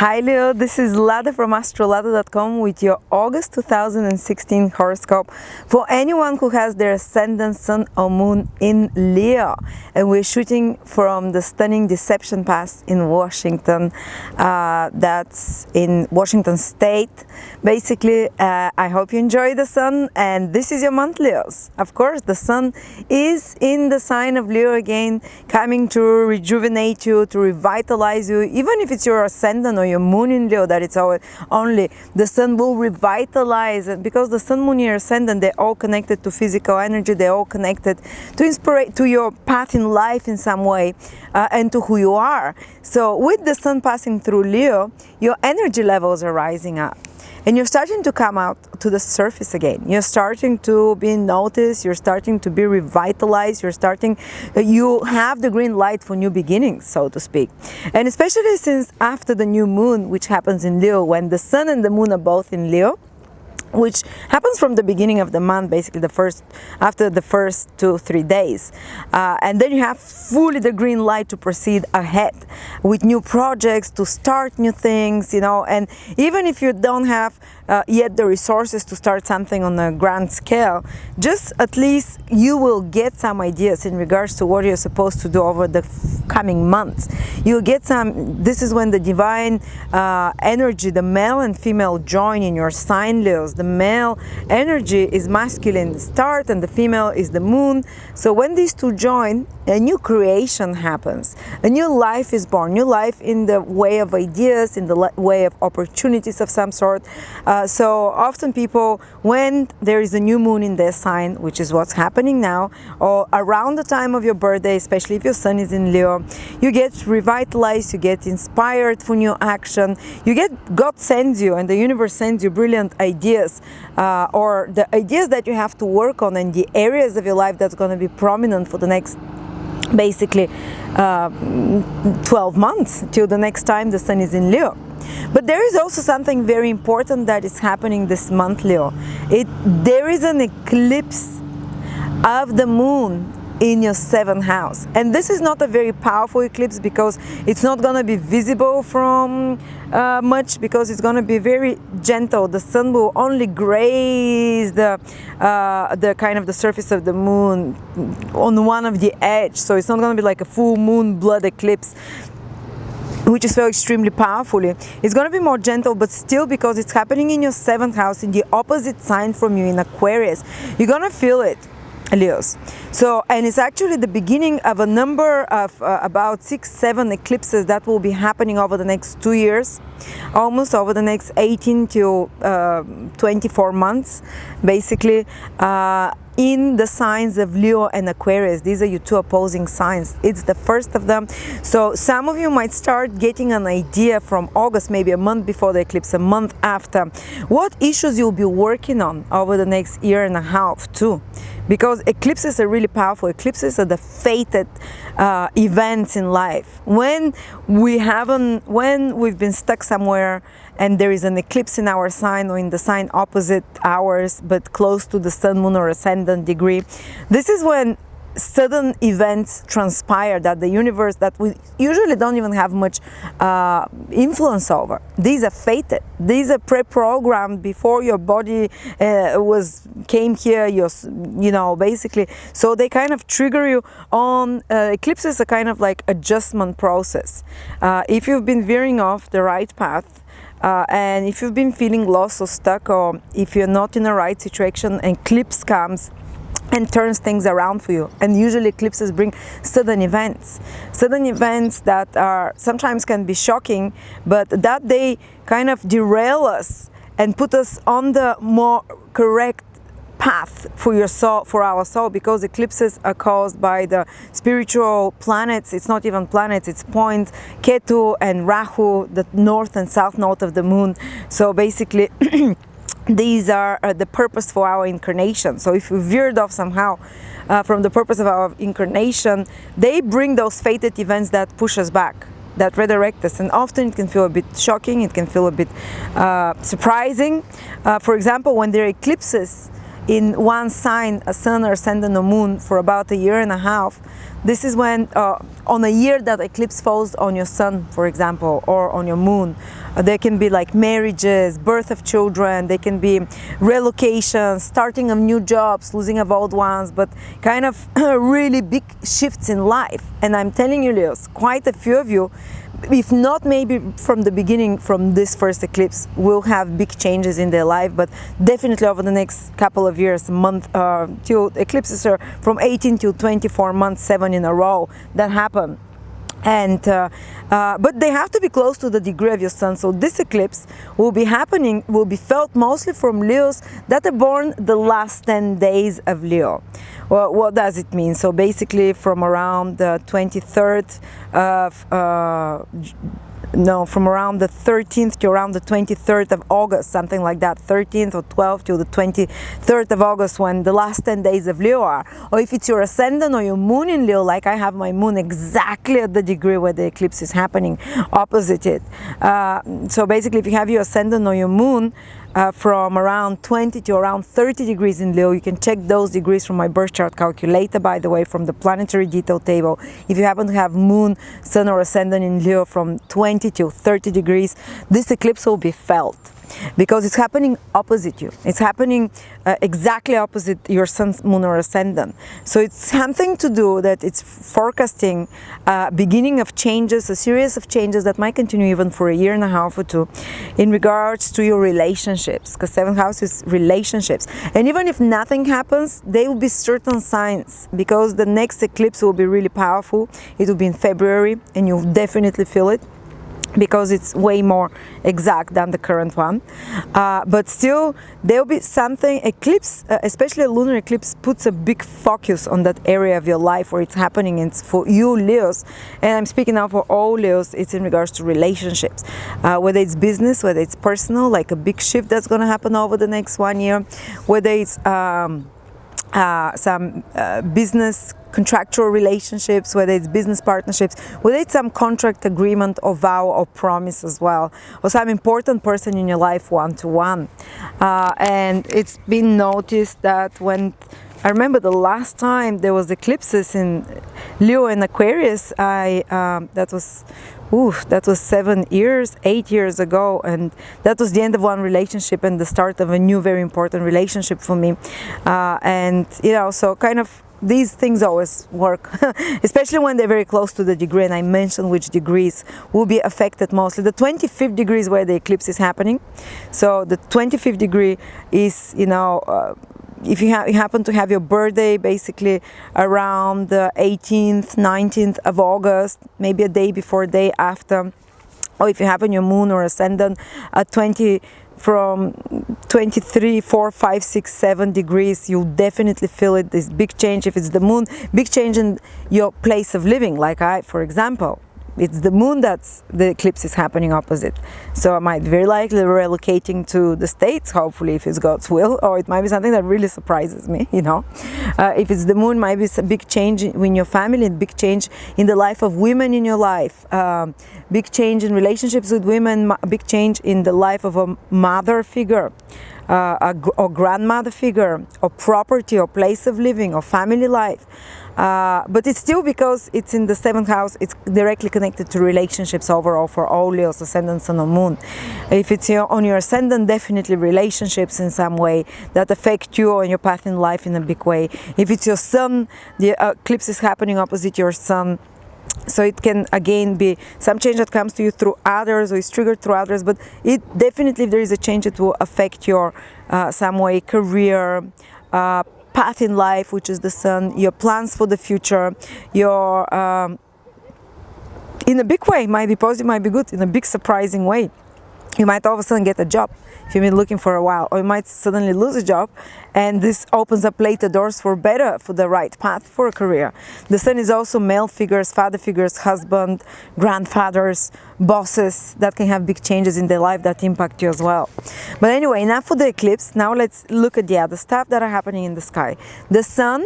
Hi Leo, this is Lada from Astrolada.com with your August 2016 horoscope for anyone who has their ascendant, sun or moon in Leo. And we're shooting from the stunning Deception Pass in Washington. That's in Washington State. Basically, I hope you enjoy the sun, and this is your month, Leos. Of course, the sun is in the sign of Leo again, coming to rejuvenate you, to revitalize you, even if it's your ascendant or your moon in Leo, that it's only the sun will revitalize it, because the sun, moon, your ascendant, they're all connected to physical energy, they're all connected to your path in life in some way, and to who you are. So with the sun passing through Leo, your energy levels are rising up. And you're starting to come out to the surface again. You're starting to be noticed, you're starting to be revitalized, you have the green light for new beginnings, so to speak. And especially since after the new moon, which happens in Leo, when the sun and the moon are both in Leo, which happens from the beginning of the month, basically after the first 2-3 days, and then you have fully the green light to proceed ahead with new projects, to start new things, and even if you don't have yet the resources to start something on a grand scale, just at least you will get some ideas in regards to what you're supposed to do over the coming months. You'll get this is when the divine energy, the male and female join in your sign, Leos. The male energy is masculine start and the female is the moon. So when these two join, a new creation happens. A new life is born, new life in the way of ideas, in the way of opportunities of some sort. So often people, when there is a new moon in their sign, which is what's happening now, or around the time of your birthday, especially if your sun is in Leo, you get revitalized, you get inspired for new action, God sends you, and the universe sends you brilliant ideas, or the ideas that you have to work on, and the areas of your life that's going to be prominent for the next basically 12 months till the next time the sun is in Leo. But there is also something very important that is happening this month, Leo. There is an eclipse of the moon in your 7th house, and this is not a very powerful eclipse because it's not going to be visible from much, because it's going to be very gentle. The sun will only graze the kind of the surface of the moon on one of the edge, so it's not going to be like a full moon blood eclipse, which is so extremely powerful. It's going to be more gentle, but still, because it's happening in your 7th house, in the opposite sign from you, in Aquarius, you're going to feel it, Leos. So, and it's actually the beginning of a number of about 6-7 eclipses that will be happening over the next 2 years, almost over the next 18 to 24 months, basically, in the signs of Leo and Aquarius. These are your two opposing signs. It's the first of them. So some of you might start getting an idea from August, maybe a month before the eclipse, a month after, what issues you'll be working on over the next year and a half too. Because eclipses are really powerful. Eclipses are the fated events in life. When we've been stuck somewhere and there is an eclipse in our sign, or in the sign opposite ours but close to the sun, moon or ascendant degree, this is when sudden events transpire that the universe, that we usually don't even have much influence over. These are fated. These are pre-programmed before your body came here. Basically, so they kind of trigger you on. Eclipses are kind of like adjustment process. If you've been veering off the right path, and if you've been feeling lost or stuck, or if you're not in the right situation, and eclipse comes and turns things around for you. And usually eclipses bring sudden events that are sometimes can be shocking, but that they kind of derail us and put us on the more correct path for your soul, for our soul, because eclipses are caused by the spiritual planets. It's not even planets, it's points, Ketu and Rahu, the north and south node of the moon. So basically these are the purpose for our incarnation. So if we veered off somehow from the purpose of our incarnation, they bring those fated events that push us back, that redirect us. And often it can feel a bit shocking, it can feel a bit surprising. For example, when there are eclipses in one sign, a sun or ascendant or moon, for about a year and a half, This is when on a year that eclipse falls on your sun, for example, or on your moon, there can be like marriages, birth of children, there can be relocations, starting of new jobs, losing of old ones, but kind of really big shifts in life. And I'm telling you, Leos, quite a few of you, if not maybe from the beginning, from this first eclipse, will have big changes in their life, but definitely over the next couple of years, till eclipses are from 18 to 24 months, 7 in a row that happen. And but they have to be close to the degree of your sun. So this eclipse will be happening, will be felt mostly from Leos that are born the last 10 days of Leo. Well, what does it mean? So basically from around the 23rd of from around the 13th to around the 23rd of August, something like that, 13th or 12th to the 23rd of August, when the last 10 days of Leo are. Or if it's your ascendant or your moon in Leo, like I have my moon exactly at the degree where the eclipse is happening, opposite it. So basically if you have your ascendant or your moon from around 20 to around 30 degrees in Leo, you can check those degrees from my birth chart calculator, by the way, from the planetary detail table. If you happen to have moon, sun or ascendant in Leo from 20 to 30 degrees, this eclipse will be felt because it's happening opposite you. It's happening exactly opposite your sun, moon or ascendant. So it's something to do that it's forecasting beginning of changes, a series of changes that might continue even for a year and a half or two in regards to your relationships, because 7th house is relationships. And even if nothing happens, there will be certain signs, because the next eclipse will be really powerful. It will be in February and you'll definitely feel it, because it's way more exact than the current one. But still, there'll be something, eclipse, especially a lunar eclipse, puts a big focus on that area of your life where it's happening. It's for you, Leos, and I'm speaking now for all Leos, it's in regards to relationships. Whether it's business, whether it's personal, like a big shift that's going to happen over the next 1 year, whether it's some business contractual relationships, whether it's business partnerships, whether it's some contract agreement or vow or promise as well, or some important person in your life one-to-one. And it's been noticed that when I remember the last time there was eclipses in Leo and Aquarius, that was 8 years ago, and that was the end of one relationship and the start of a new very important relationship for me. And so kind of these things always work, especially when they're very close to the degree, and I mentioned which degrees will be affected mostly. The 25th degree is where the eclipse is happening. So the 25th degree is, if you happen to have your birthday basically around the 18th, 19th of August, maybe a day before, a day after, or if you have on your moon or ascendant from 23, 4, 5, 6, 7 degrees, you'll definitely feel it. This big change. If it's the moon, big change in your place of living, like for example, it's the moon that's the eclipse is happening opposite. So I might very likely relocating to the States, hopefully, if it's God's will, or it might be something that really surprises me, If it's the moon, might be a big change in your family, big change in the life of women in your life, big change in relationships with women, big change in the life of a mother figure, or grandmother figure, or property, or place of living, or family life. But it's still, because it's in the 7th house, it's directly connected to relationships overall for all Leos, ascendant, sun, or moon. If it's on your ascendant, definitely relationships in some way that affect you on your path in life in a big way. If it's your sun, the eclipse is happening opposite your sun. So it can again be some change that comes to you through others, or is triggered through others, but it definitely, if there is a change, it will affect your some way career, path in life, which is the sun, your plans for the future, your in a big way, might be positive, might be good, in a big surprising way. You might all of a sudden get a job if you've been looking for a while, or you might suddenly lose a job, and this opens up later doors for the right path for a career. The sun is also male figures, father figures, husband, grandfathers, bosses that can have big changes in their life that impact you as well. But anyway, enough for the eclipse. Now let's look at the other stuff that are happening in the sky. The sun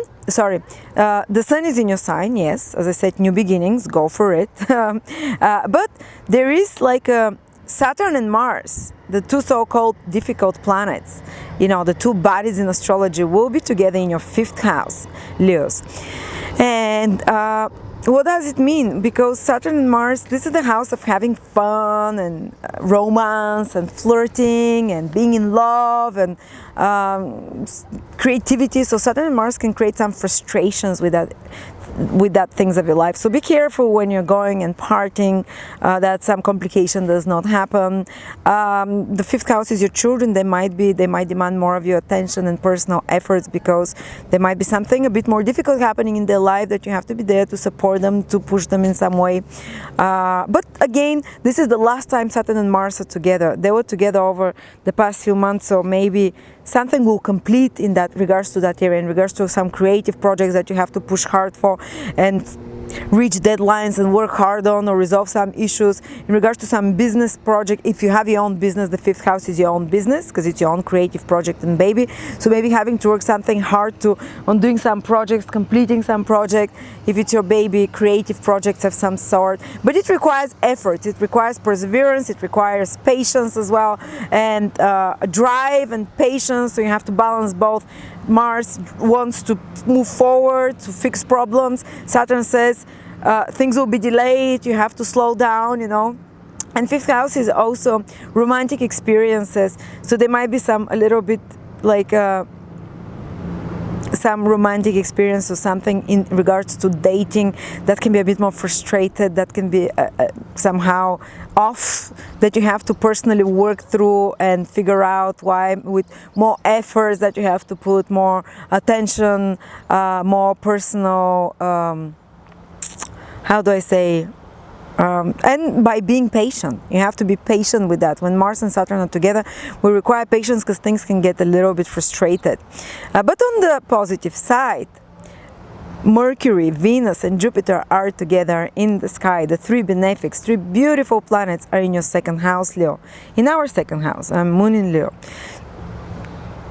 is in your sign, yes, as I said, new beginnings, go for it. But there is like a Saturn and Mars, the two so-called difficult planets, the two bodies in astrology, will be together in your 5th house, Leos. And And what does it mean? Because Saturn and Mars, this is the house of having fun and romance and flirting and being in love and creativity. So Saturn and Mars can create some frustrations with that things of your life. So be careful when you're going and partying, that some complication does not happen. The fifth house is your children. They might demand more of your attention and personal efforts, because there might be something a bit more difficult happening in their life that you have to be there to support them, to push them in some way. But again, this is the last time Saturn and Mars are together. They were together over the past few months, so maybe something will complete in that regards to that area, in regards to some creative projects that you have to push hard for and reach deadlines and work hard on, or resolve some issues in regards to some business project. If you have your own business, the fifth house is your own business, because it's your own creative project and baby. So maybe having to work something hard on doing some projects, completing some project, if it's your baby, creative projects of some sort. But it requires effort, it requires perseverance, it requires patience as well, and drive and patience. So you have to balance both. Mars wants to move forward, to fix problems. Saturn says things will be delayed, you have to slow down, you know. And fifth house is also romantic experiences. So there might be some a little bit like some romantic experience or something in regards to dating that can be a bit more frustrated, that can be somehow off, that you have to personally work through and figure out why, with more efforts that you have to put, more attention, more personal, how do I say, and by being patient. You have to be patient with that. When Mars and Saturn are together, we require patience, because things can get a little bit frustrated. But on the positive side, Mercury, Venus and Jupiter are together in the sky. The three benefics, three beautiful planets, are in your second house, Leo. In our second house, Moon in Leo.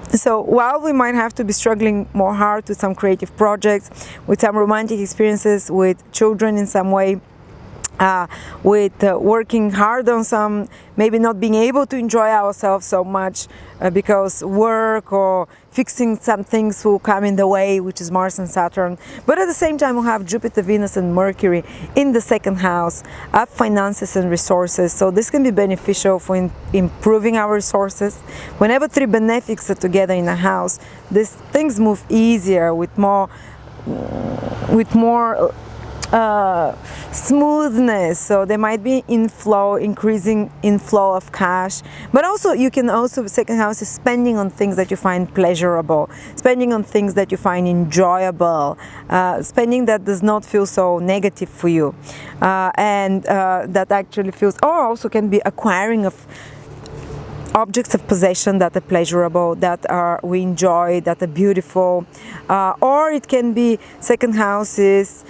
So while we might have to be struggling more hard with some creative projects, with some romantic experiences with children in some way, with working hard on some, maybe not being able to enjoy ourselves so much because work or fixing some things will come in the way, which is Mars and Saturn. But at the same time, we'll have Jupiter, Venus and Mercury in the second house of finances and resources. So this can be beneficial for improving our resources. Whenever three benefics are together in a house, these things move easier, with more smoothness. So there might be increasing inflow of cash, but also you can also, second house is spending on things that you find pleasurable, spending on things that you find enjoyable, spending that does not feel so negative for you, and that actually feels, or also can be acquiring of objects of possession that are pleasurable, that we enjoy, that are beautiful, or it can be second house is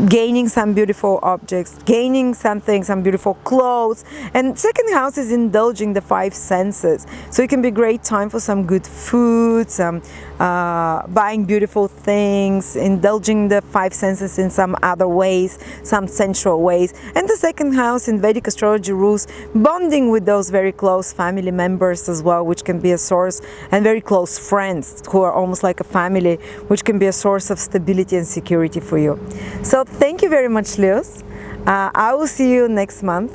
gaining some beautiful objects, gaining something, some beautiful clothes. And second house is indulging the five senses. So it can be a great time for some good food, some buying beautiful things, indulging the five senses in some other ways, some sensual ways. And the second house in Vedic astrology rules bonding with those very close family members as well, which can be a source, and very close friends who are almost like a family, which can be a source of stability and security for you. So thank you very much, Leos. I will see you next month,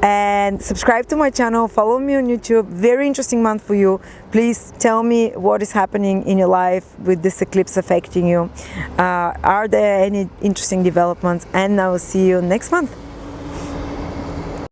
and subscribe to my channel, follow me on YouTube. Very interesting month for you. Please tell me what is happening in your life with this eclipse affecting you. Are there any interesting developments? And I will see you next month.